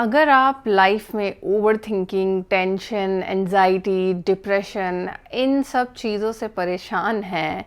अगर आप लाइफ में over thinking, tension, anxiety, depression in सब चीज़ों से परेशान हैं,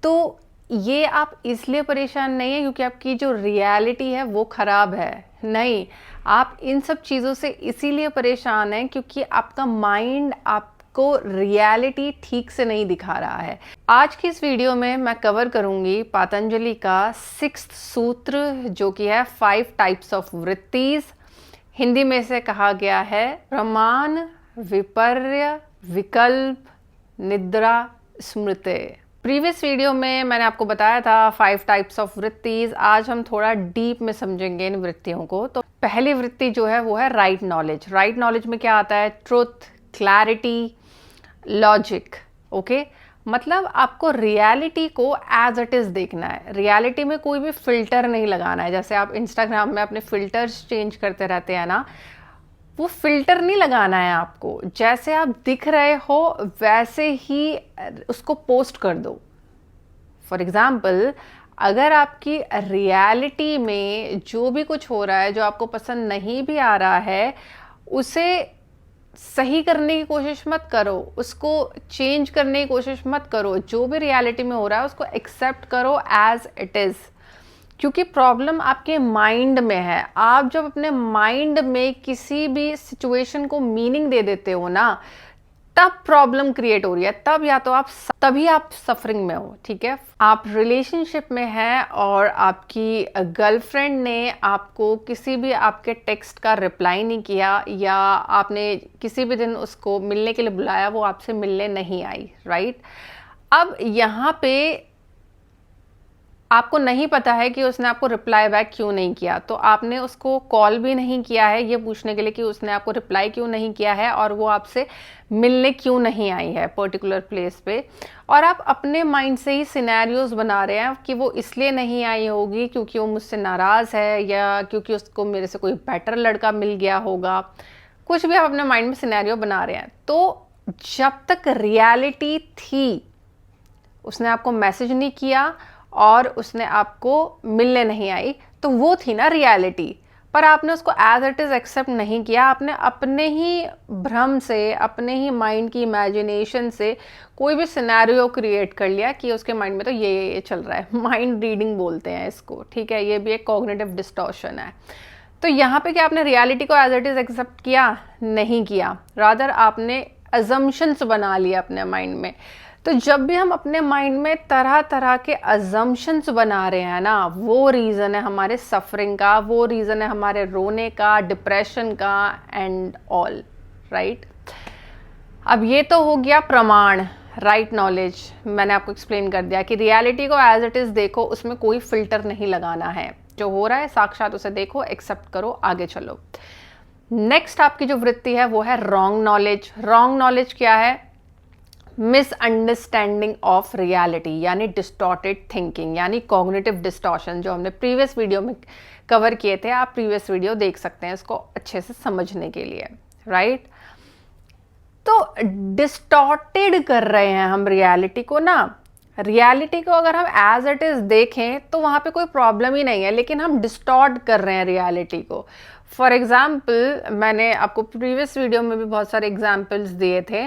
तो ये आप इसलिए परेशान नहीं हैं क्योंकि आपकी जो रियलिटी है वो ख़राब है। नहीं, आप इन सब चीज़ों से इसीलिए परेशान हैं क्योंकि आपका माइंड आपको रियलिटी ठीक से नहीं दिखा रहा है। आज की इस वीडियो में मैं कवर करूंगी पतंजलि का 6th सूत्र, जो कि है 5 टाइप्स ऑफ वृत्तिज। हिंदी में से कहा गया है प्रमाण, विपर्य, विकल्प, निद्रा, स्मृति। प्रीवियस वीडियो में मैंने आपको बताया था 5 टाइप्स ऑफ वृत्तिज। आज हम थोड़ा डीप में समझेंगे इन वृत्तियों को। तो पहली वृत्ति जो है वो है राइट नॉलेज। राइट नॉलेज में क्या आता है? Truth, clarity, logic. ओके, मतलब आपको रियलिटी को एज इट इज़ देखना है। रियलिटी में कोई भी फिल्टर नहीं लगाना है। जैसे आप इंस्टाग्राम में अपने फिल्टर्स चेंज करते रहते हैं ना, वो फिल्टर नहीं लगाना है आपको। जैसे आप दिख रहे हो वैसे ही उसको पोस्ट कर दो। फॉर एग्जाम्पल, अगर आपकी रियलिटी में जो भी कुछ हो रहा है, जो आपको पसंद नहीं भी आ रहा है, उसे सही करने की कोशिश मत करो, उसको चेंज करने की कोशिश मत करो। जो भी रियलिटी में हो रहा है उसको एक्सेप्ट करो एज इट इज़, क्योंकि प्रॉब्लम आपके माइंड में है। आप जब अपने माइंड में किसी भी सिचुएशन को मीनिंग दे देते हो ना, तब प्रॉब्लम क्रिएट हो रही है। तभी आप सफरिंग में हो। ठीक है, आप रिलेशनशिप में हैं और आपकी गर्लफ्रेंड ने आपको किसी भी आपके टेक्स्ट का रिप्लाई नहीं किया, या आपने किसी भी दिन उसको मिलने के लिए बुलाया, वो आपसे मिलने नहीं आई। राइट, अब यहाँ पे आपको नहीं पता है कि उसने आपको रिप्लाई बैक क्यों नहीं किया, तो आपने उसको कॉल भी नहीं किया है ये पूछने के लिए कि उसने आपको रिप्लाई क्यों नहीं किया है और वो आपसे मिलने क्यों नहीं आई है पर्टिकुलर प्लेस पे। और आप अपने माइंड से ही सिनेरियोज बना रहे हैं कि वो इसलिए नहीं आई होगी क्योंकि वो मुझसे नाराज़ है, या क्योंकि उसको मेरे से कोई बेटर लड़का मिल गया होगा। कुछ भी आप अपने माइंड में सिनेरियो बना रहे हैं। तो जब तक रियलिटी थी, उसने आपको मैसेज नहीं किया और उसने आपको मिलने नहीं आई, तो वो थी ना रियलिटी। पर आपने उसको एज इट इज़ एक्सेप्ट नहीं किया। आपने अपने ही भ्रम से, अपने ही माइंड की इमेजिनेशन से कोई भी सिनेरियो क्रिएट कर लिया कि उसके माइंड में तो ये चल रहा है। माइंड रीडिंग बोलते हैं इसको। ठीक है, ये भी एक कॉग्निटिव डिस्टॉर्शन है। तो यहाँ पे क्या आपने रियलिटी को एज इट इज़ एक्सेप्ट किया? नहीं किया। रादर आपने अजम्पशंस बना लिया अपने माइंड में। तो जब भी हम अपने माइंड में तरह तरह के अजम्पशंस बना रहे हैं ना, वो रीज़न है हमारे सफरिंग का, वो रीज़न है हमारे रोने का, डिप्रेशन का एंड ऑल। राइट, अब ये तो हो गया प्रमाण, राइट नॉलेज। मैंने आपको एक्सप्लेन कर दिया कि रियलिटी को एज इट इज़ देखो, उसमें कोई फिल्टर नहीं लगाना है। जो हो रहा है साक्षात उसे देखो, एक्सेप्ट करो, आगे चलो। नेक्स्ट आपकी जो वृत्ति है वो है रॉन्ग नॉलेज। रॉन्ग नॉलेज क्या है? मिसअंडरस्टैंडिंग ऑफ रियलिटी, यानी डिस्टॉर्टेड थिंकिंग, यानी कॉग्निटिव डिस्टॉर्शन, जो हमने प्रीवियस वीडियो में कवर किए थे। आप प्रीवियस वीडियो देख सकते हैं इसको अच्छे से समझने के लिए। राइट, तो डिस्टॉर्टेड कर रहे हैं हम रियलिटी को ना। रियलिटी को अगर हम एज इट इज देखें तो वहां पे कोई प्रॉब्लम ही नहीं है, लेकिन हम डिस्टॉर्ट कर रहे हैं रियलिटी को। फॉर एग्जाम्पल, मैंने आपको प्रीवियस वीडियो में भी बहुत सारे एग्जाम्पल्स दिए थे।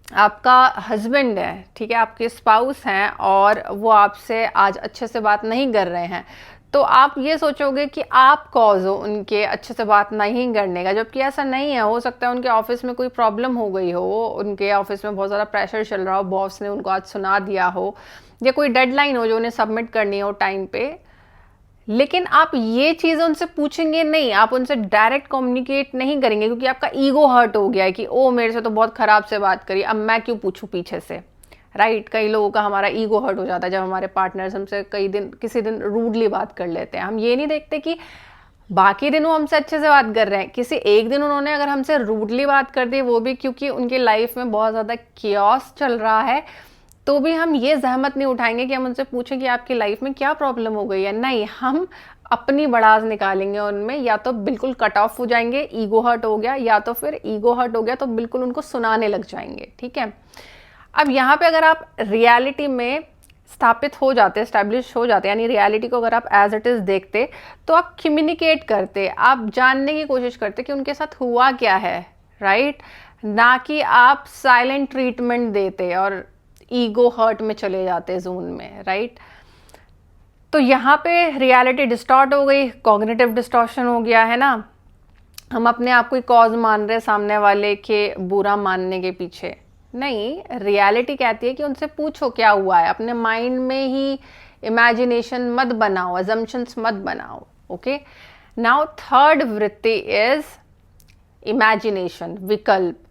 आपका हस्बैंड है, ठीक है, आपके स्पाउस हैं और वो आपसे आज अच्छे से बात नहीं कर रहे हैं, तो आप ये सोचोगे कि आप कॉज हो उनके अच्छे से बात नहीं करने का, जबकि ऐसा नहीं है। हो सकता है उनके ऑफिस में कोई प्रॉब्लम हो गई हो, उनके ऑफिस में बहुत ज़्यादा प्रेशर चल रहा हो, बॉस ने उनको आज सुना दिया हो, या कोई डेडलाइन हो जो उन्हें सबमिट करनी हो टाइम पे। लेकिन आप ये चीज़ उनसे पूछेंगे नहीं, आप उनसे डायरेक्ट कम्युनिकेट नहीं करेंगे, क्योंकि आपका ईगो हर्ट हो गया है कि ओ मेरे से तो बहुत ख़राब से बात करी, अब मैं क्यों पूछूं पीछे से। राइट, कई लोगों का हमारा ईगो हर्ट हो जाता है जब हमारे पार्टनर्स हमसे किसी दिन रूडली बात कर लेते हैं। हम ये नहीं देखते कि बाकी दिन वो हमसे अच्छे से बात कर रहे हैं, किसी एक दिन उन्होंने अगर हमसे रूडली बात कर दी, वो भी क्योंकि उनकी लाइफ में बहुत ज़्यादा कियोस चल रहा है, तो भी हम ये जहमत नहीं उठाएंगे कि हम उनसे पूछें कि आपकी लाइफ में क्या प्रॉब्लम हो गई है। नहीं, हम अपनी बड़ास निकालेंगे उनमें, या तो बिल्कुल कट ऑफ हो जाएंगे, ईगो हर्ट हो गया, या तो फिर ईगो हर्ट हो गया तो बिल्कुल उनको सुनाने लग जाएंगे। ठीक है, अब यहाँ पे अगर आप रियलिटी में स्थापित हो जाते, स्टैब्लिश हो जाते, यानी रियलिटी को अगर आप एज इट इज़ देखते तो आप कम्युनिकेट करते, आप जानने की कोशिश करते कि उनके साथ हुआ क्या है, राइट? ना कि आप साइलेंट ट्रीटमेंट देते और ईगो हर्ट में चले जाते जोन में, राइट? तो यहाँ पे रियलिटी डिस्टॉर्ट हो गई, कॉग्निटिव डिस्टॉर्शन हो गया है ना। हम अपने आप को ही कॉज मान रहे सामने वाले के बुरा मानने के पीछे। नहीं, रियलिटी कहती है कि उनसे पूछो क्या हुआ है, अपने माइंड में ही इमेजिनेशन मत बनाओ, अजम्पशंस मत बनाओ। ओके, नाउ थर्ड वृत्ति इज इमेजिनेशन, विकल्प।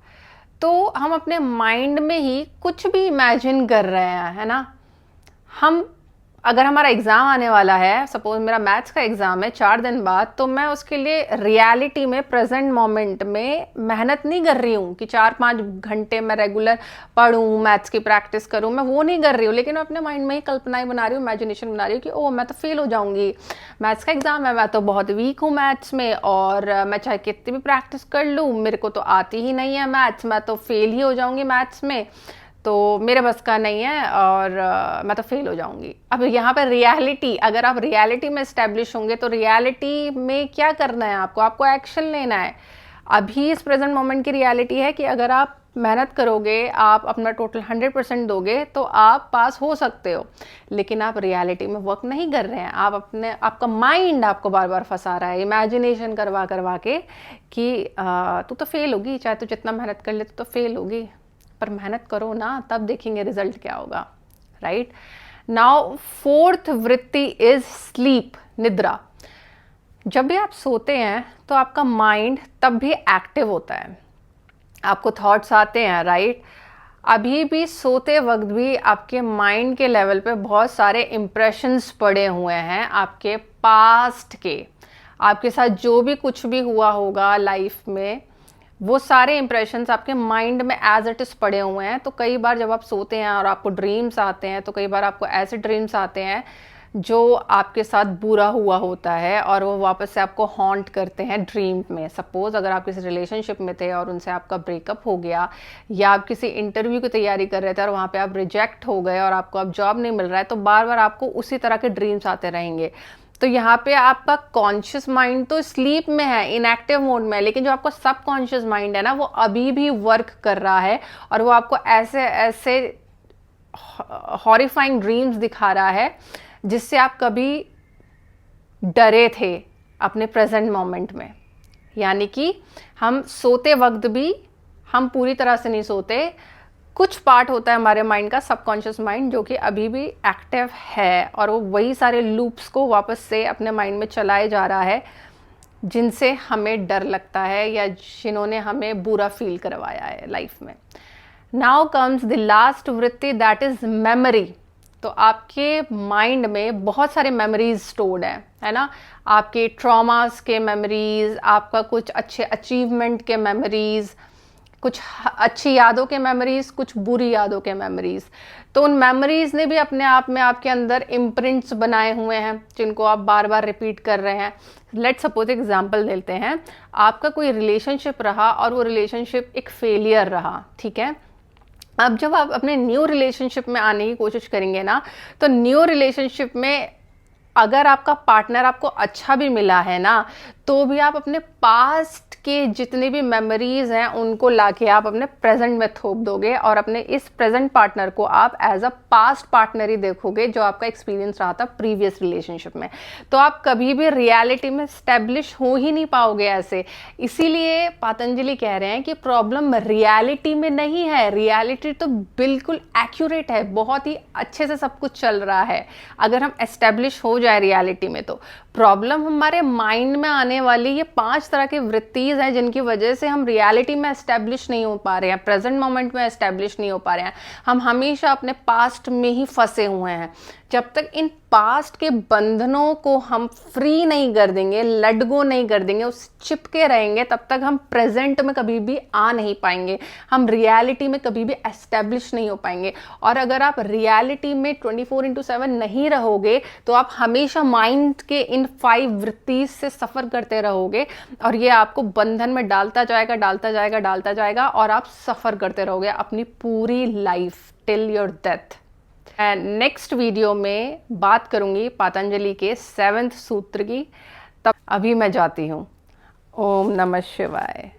तो हम अपने माइंड में ही कुछ भी इमेजिन कर रहे हैं, है ना। हम अगर हमारा एग्ज़ाम आने वाला है, सपोज मेरा मैथ्स का एग्ज़ाम है 4 दिन बाद, तो मैं उसके लिए रियलिटी में प्रेजेंट मोमेंट में मेहनत नहीं कर रही हूँ कि 4-5 घंटे मैं रेगुलर पढ़ूँ, मैथ्स की प्रैक्टिस करूँ, मैं वो नहीं कर रही हूँ। लेकिन मैं अपने माइंड में ही कल्पनाएं बना रही हूँ, इमेजिनेशन बना रही हूँ कि ओह मैं तो फेल हो जाऊँगी, मैथ्स का एग्ज़ाम है, मैं तो बहुत वीक हूँ मैथ्स में, और मैं चाहे कितनी भी प्रैक्टिस कर लूँ मेरे को तो आती ही नहीं है मैथ्स, मैं तो फेल ही हो जाऊँगी मैथ्स में, तो मेरे बस का नहीं है और मैं तो फेल हो जाऊंगी। अब यहाँ पर रियलिटी, अगर आप रियलिटी में एस्टेब्लिश होंगे तो रियलिटी में क्या करना है आपको, आपको एक्शन लेना है। अभी इस प्रेजेंट मोमेंट की रियलिटी है कि अगर आप मेहनत करोगे, आप अपना टोटल 100% दोगे तो आप पास हो सकते हो। लेकिन आप रियलिटी में वर्क नहीं कर रहे हैं, आप अपने, आपका माइंड आपको बार बार फंसा रहा है इमेजिनेशन करवा करवा के कि तू तो फेल होगी, चाहे तू जितना मेहनत कर ले तो फेल होगी, पर मेहनत करो ना, तब देखेंगे रिजल्ट क्या होगा, राइट? नाउ फोर्थ वृत्ति इज स्लीप, निद्रा। जब भी आप सोते हैं तो आपका माइंड तब भी एक्टिव होता है, आपको थॉट्स आते हैं, राइट? अभी भी सोते वक्त भी आपके माइंड के लेवल पे बहुत सारे इम्प्रेशंस पड़े हुए हैं आपके पास्ट के, आपके साथ जो भी कुछ भी हुआ होगा लाइफ में, वो सारे इंप्रेशंस आपके माइंड में एज इट इज पड़े हुए हैं। तो कई बार जब आप सोते हैं और आपको ड्रीम्स आते हैं, तो कई बार आपको ऐसे ड्रीम्स आते हैं जो आपके साथ बुरा हुआ होता है और वो वापस से आपको हॉन्ट करते हैं ड्रीम में। सपोज अगर आप किसी रिलेशनशिप में थे और उनसे आपका ब्रेकअप हो गया, या आप किसी इंटरव्यू की तैयारी कर रहे थे और वहाँ पे आप रिजेक्ट हो गए और आपको अब जॉब नहीं मिल रहा है, तो बार बार आपको उसी तरह के ड्रीम्स आते रहेंगे। तो यहाँ पे आपका कॉन्शियस माइंड तो स्लीप में है, इनएक्टिव मोड में है, लेकिन जो आपका सब कॉन्शियस माइंड है ना, वो अभी भी वर्क कर रहा है और वो आपको ऐसे ऐसे हॉरिफाइंग ड्रीम्स दिखा रहा है जिससे आप कभी डरे थे अपने प्रेजेंट मोमेंट में। यानी कि हम सोते वक्त भी हम पूरी तरह से नहीं सोते, कुछ पार्ट होता है हमारे माइंड का, सबकॉन्शियस माइंड, जो कि अभी भी एक्टिव है और वो वही सारे लूप्स को वापस से अपने माइंड में चलाए जा रहा है जिनसे हमें डर लगता है या जिन्होंने हमें बुरा फील करवाया है लाइफ में। नाउ कम्स द लास्ट वृत्ति, दैट इज मेमोरी। तो आपके माइंड में बहुत सारे मेमोरीज स्टोर्ड है ना, आपके ट्रॉमास के मेमोरीज, आपका कुछ अच्छे अचीवमेंट के मेमोरीज, कुछ अच्छी यादों के मेमोरीज, कुछ बुरी यादों के मेमोरीज। तो उन मेमोरीज ने भी अपने आप में आपके अंदर इम्प्रिंट्स बनाए हुए हैं जिनको आप बार बार रिपीट कर रहे हैं। लेट्स सपोज एग्जांपल लेते हैं, आपका कोई रिलेशनशिप रहा और वो रिलेशनशिप एक फेलियर रहा, ठीक है। अब जब आप अपने न्यू रिलेशनशिप में आने की कोशिश करेंगे ना, तो न्यू रिलेशनशिप में अगर आपका पार्टनर आपको अच्छा भी मिला है ना, तो भी आप अपने पास्ट के जितने भी मेमोरीज हैं उनको लाके आप अपने प्रेजेंट में थोप दोगे और अपने इस प्रेजेंट पार्टनर को आप एज अ पास्ट पार्टनर ही देखोगे जो आपका एक्सपीरियंस रहा था प्रीवियस रिलेशनशिप में। तो आप कभी भी रियलिटी में स्टेब्लिश हो ही नहीं पाओगे ऐसे। इसीलिए पतंजलि कह रहे हैं कि प्रॉब्लम रियलिटी में नहीं है, रियलिटी तो बिल्कुल एक्यूरेट है, बहुत ही अच्छे से सब कुछ चल रहा है अगर हम एस्टेब्लिश हो जाए रियलिटी में। तो प्रॉब्लम हमारे माइंड में आने वाली ये 5 तरह की वृत्तिज हैं जिनकी वजह से हम रियलिटी में एस्टेब्लिश नहीं हो पा रहे हैं, प्रेजेंट मोमेंट में एस्टेब्लिश नहीं हो पा रहे हैं। हम हमेशा अपने पास्ट में ही फंसे हुए हैं। जब तक इन पास्ट के बंधनों को हम फ्री नहीं कर देंगे, लेट गो नहीं कर देंगे, उस चिपके रहेंगे, तब तक हम प्रेजेंट में कभी भी आ नहीं पाएंगे, हम रियलिटी में कभी भी एस्टेब्लिश नहीं हो पाएंगे। और अगर आप रियलिटी में 24/7 नहीं रहोगे तो आप हमेशा माइंड के इन 5 वृत्ति से सफ़र करते रहोगे और ये आपको बंधन में डालता जाएगा, डालता जाएगा, डालता जाएगा और आप सफ़र करते रहोगे अपनी पूरी life till your death. Next video में बात करूंगी पतंजलि के 7वें सूत्र की। तब अभी मैं जाती हूँ। ओम नमः शिवाय।